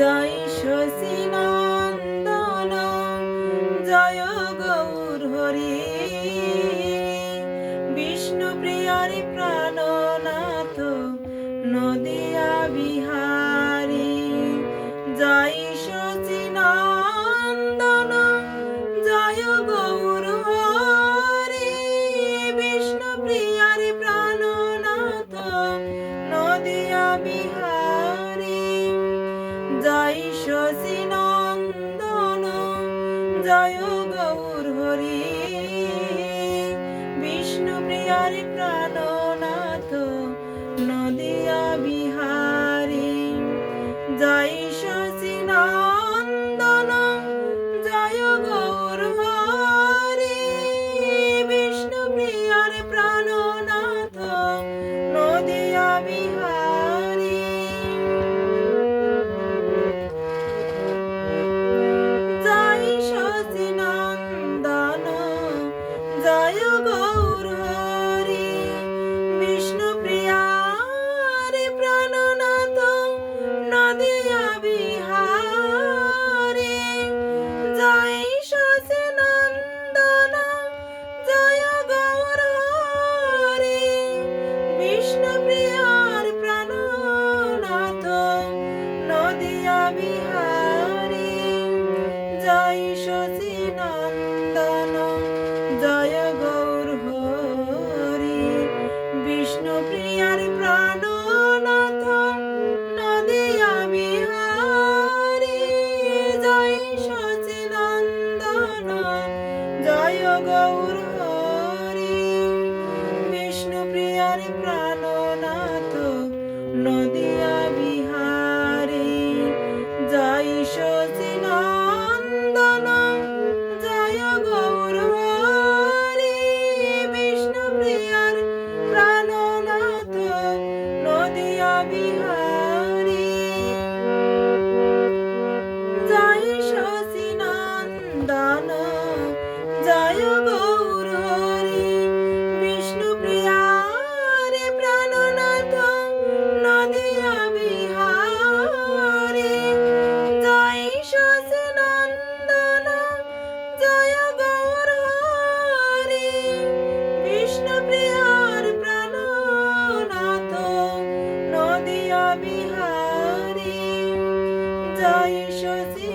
জয় শশীনন্দন জয় গৌর হরি বিষ্ণু প্রিয়ার প্রাণনাথ নদিয়া বিহারী জয় শশীনন্দন জয় গৌর হরি বিষ্ণু প্রিয়ার প্রাণনাথ নদিয়া বিহারী জয় শশীনন্দন জয় গৌর হরি বিষ্ণু প্রিয়ার প্রাণনাথ নদিয়া বিহারী জয় শশীনন্দন জয় গৌর হরি বিষ্ণু প্রিয়ার প্রাণনাথ নদিয়া বিহারী জয় শশীনন্দন জয় গৌর হরি বিষ্ণু প্রিয়ার প্রাণনাথ নদিয়া বিহারী জয় শশীনন্দন জয় গৌর হরি বিষ্ণু প্রিয়ার প্রাণনাথ নদিয়া বিহারী জয় শশীনন্দন জয় গৌর হরি বিষ্ণু প্রিয়ার প্রাণনাথ নদিয়া বিহারী জয় শশীনন্দন জয় গৌর হরি বিষ্ণু প্রিয়ার প্রাণনাথ নদিয়া বিহারী জয় শশীনন্দন জয় গৌর হরি বিষ্ণু প্রিয়ার প্রাণনাথ নদিয়া বিহারী জয় শশীনন্দন জয় গৌর হরি বিষ্ণু প্রিয়ার প্রাণনাথ নদিয়া বিহারী জয় শশীনন্দন জয় গৌর হরি বিষ্ণু প্রিয়ার প্রাণনাথ নদিয়া বিহারী জয় শশী